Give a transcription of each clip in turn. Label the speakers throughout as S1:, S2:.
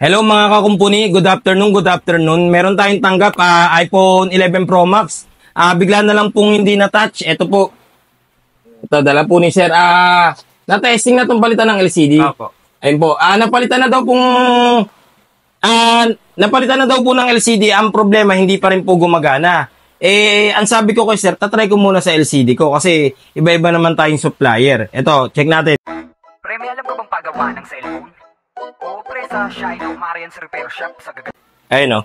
S1: Hello mga kakumpuni, good afternoon, good afternoon. Meron tayong tanggap iPhone 11 Pro Max. Bigla na lang pong hindi na-touch. Ito po. Ito, dala po ni Sir. Na-testing na itong palitan ng LCD.
S2: Opo.
S1: Ayun po. Napalitan na daw po ng LCD. Ang problema, hindi pa rin po gumagana. Ang sabi ko kay Sir, tatry ko muna sa LCD ko kasi iba-iba naman tayong supplier. Ito, check natin.
S3: Pre, may alam ka bang pagawa ng cellphone? Oo, pre, sa Shino Marian's Repair Shop sa
S1: Ayun, no.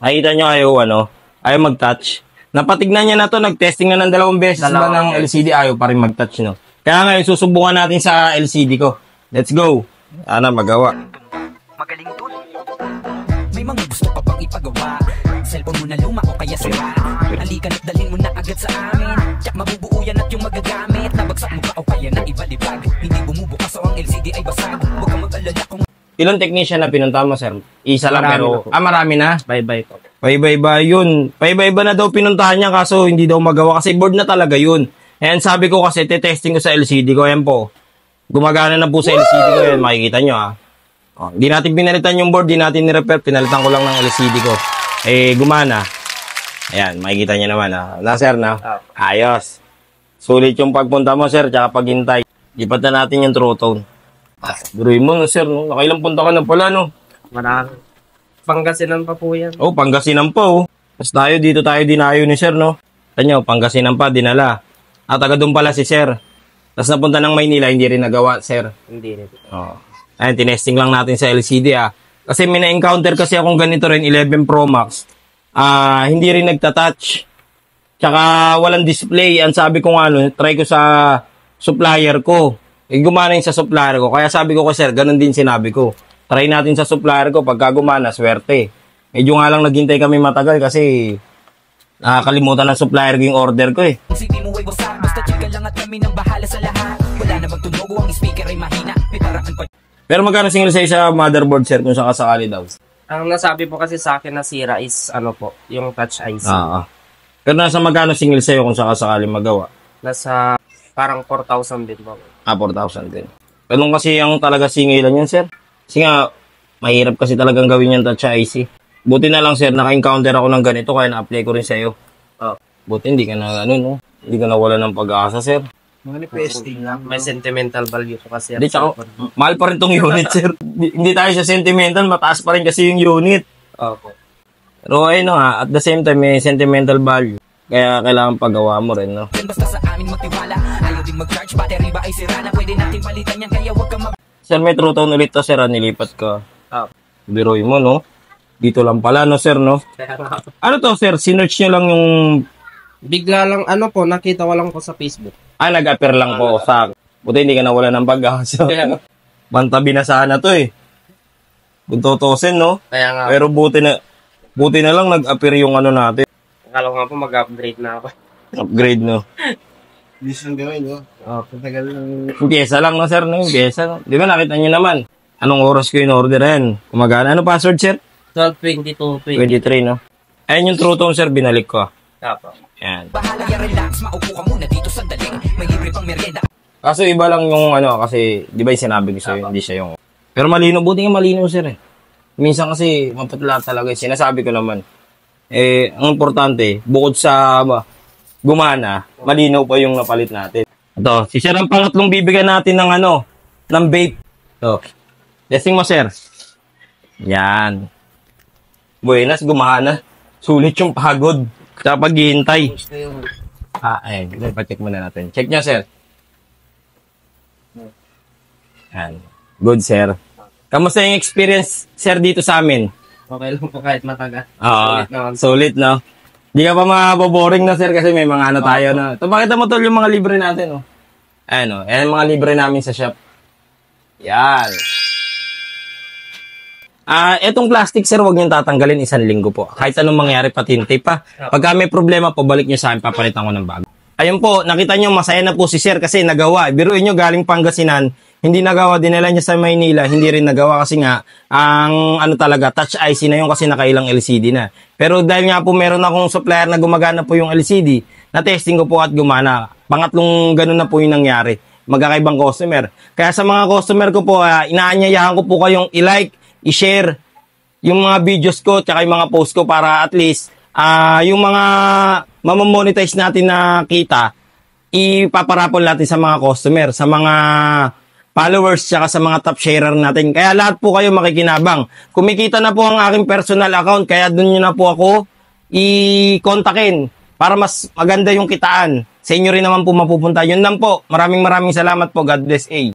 S1: Nakita nyo ayaw mag-touch. Napatignan niya na to, nag-testing na ng 2 beses ba ng LCD, ayaw pa rin mag-touch, no. Kaya ngayon, susubukan natin sa LCD ko. Let's go. Sana magawa.
S3: Magaling dun. May mga gusto ka pang ipagawa. Cellphone mo na luma o kaya sira. Halika na't dalhin mo na agad sa amin. Tiyak mabubuo yan at yung magagamit. Nabagsak mo ba o kaya na ibalibag. Hindi bumubukas o ang LCD ay basag. Huwag kang mag-alala kung...
S1: Ilang technician na pinunta mo, Sir? Isa lang pero... marami na?
S2: Bye-bye po.
S1: Paiba-iba yun. Paiba-iba na daw pinuntahan niya kaso hindi daw magawa kasi board na talaga yun. And sabi ko kasi, testing ko sa LCD ko. Ayan po. Gumagana na po sa LCD ko. Ayan, makikita nyo Hindi natin pinalitan yung board, di natin ni-repair. Pinalitan ko lang ng LCD ko. Gumana. Ayan, makikita nyo naman Na, Sir, na? Ayos. Sulit yung pagpunta mo, Sir, tsaka paghintay. Lipat na natin yung true tone. Duruin mo, Sir, no? Nakailang punta ka na pala, no?
S2: Marami. Pangasinan pa po yan.
S1: Pangasinan pa, Tapos dito tayo dinayo ni Sir, no? Tanyo, Pangasinan pa, dinala. Taga doon pala si Sir. Tapos napunta ng Maynila, hindi rin nagawa, Sir.
S2: Hindi rin.
S1: Ayun, tinesting lang natin sa LCD, Kasi may na-encounter kasi akong ganito rin, 11 Pro Max. Hindi rin nagtatouch. Tsaka walang display. Ang sabi ko try ko sa supplier ko. Gumana yung sa supplier ko. Kaya sabi ko Sir, ganun din sinabi ko. Try natin sa supplier ko. Pagka gumana, swerte. Medyo nga lang naghintay kami matagal kasi nakakalimutan ng supplier ko yung order ko
S3: Sige mo ay wasak, basta chika lang at kami nang bahala sa lahat. Wala namang tunog o ang speaker ay mahina. May paraan pa.
S1: Pero magkano single size sa motherboard, Sir, kung sakasakali daw?
S2: Ang nasabi po kasi sa akin na sira is yung touch IC.
S1: Pero nasa magkano single sa'yo kung sakasakali magawa?
S2: Nasa parang 4,000 din po.
S1: 4,000 din. Ganun kasi ang talaga singilan yan, Sir. Kasi nga, mahirap kasi talagang gawin yung touch IC. Buti na lang, Sir, naka-encounter ako ng ganito kaya na-apply ko rin sa'yo. Buti hindi ka na, hindi ka nawala ng pag-asa, Sir.
S2: Manifesting lang. May sentimental value ko kasi.
S1: Hindi, tsaka, mahal pa rin tong unit, Sir. Hindi tayo sa sentimental, mataas pa rin kasi yung unit. Pero at the same time, may sentimental value. Kaya kailangan pagawa mo rin, no?
S3: Basta sa amin magtiwala, ayaw din mag-charge, battery ba ay sira na, pwede natin palitan yan, kaya huwag ka
S1: Sir, may true tone ulit to, Sir, nilipat ka. Biroy mo, no? Dito lang pala, no, Sir, no? Ano to, Sir? Sinearch nyo lang yung...
S2: Bigla lang, nakita ko lang po sa Facebook.
S1: Nag-appear lang po sa... Buti hindi ka nawala ng pag-asa. Bantabi na sana to, Kung tutusin, no?
S2: Kaya nga.
S1: Pero buti na lang nag-appear yung natin.
S2: Akala ko nga po mag-upgrade na ako.
S1: Upgrade, no?
S4: Hindi siyang gawin, no?
S2: Patagal lang.
S1: Pyesa lang, no, Sir? No? Pyesa. Di ba nakita nyo naman? Anong oras ko in-order yan? Kumagana. Ano password, Sir?
S2: 12/22/20.
S1: 23, no? Ayun yung true tone, Sir, binalik ko. Yan.
S3: bahala ya, relax, maupo ka muna dito sandali. May libre pang merienda.
S1: Kaso iba lang yung kasi, di ba yung sinabi ko sa'yo, hindi siya yung... Pero malino, buti nga malino, Sir, Minsan kasi, mapatla talaga, sinasabi ko naman. Ang importante, bukod sa gumana, malinaw pa yung napalit natin. Ito, si Sir ang pangatlong bibigyan natin ng ng vape. Ito. Testing mo, Sir. Yan. Buenas, gumana. Sulit yung pagod. Sa paghihintay. Ayun. Ipacheck muna natin. Check nyo, Sir. Yan. Good, Sir. Kamusta yung experience, Sir, dito sa amin?
S2: Okay lang po kahit matagal.
S1: Sulit, no? Di ka pa maboboring na, Sir, kasi may mga tayo na. Ito, pakita mo tol yung mga libre natin, no? Ayan, yung mga libre namin sa shop. Yan. Etong plastic, Sir, huwag niyong tatanggalin 1 linggo po. Kahit anong mangyari, patintay pa. Pagka may problema, pabalik niyo sa akin, papalitan ko ng bago. Ayun po, nakita niyo, masaya na po si Sir kasi nagawa. Biruin niyo, galing Pangasinan, hindi nagawa, dinala niya sa Maynila, hindi rin nagawa kasi nga, ang talaga, touch IC na yun kasi nakailang LCD na. Pero dahil nga po meron akong supplier na gumagana po yung LCD, na-testing ko po at gumana. Pangatlong ganun na po yung nangyari. Magkakaibang customer. Kaya sa mga customer ko po, inaanyayahan ko po kayong i-like, i-share yung mga videos ko tsaka yung mga post ko para at least yung mga mamamonetize natin na kita, ipaparapol natin sa mga customer, sa mga followers, tsaka sa mga top sharer natin. Kaya lahat po kayo makikinabang. Kumikita na po ang aking personal account, kaya dun nyo na po ako i-kontakin para mas maganda yung kitaan. Sa inyo rin naman po mapupunta. Yun lang po. Maraming salamat po. God bless.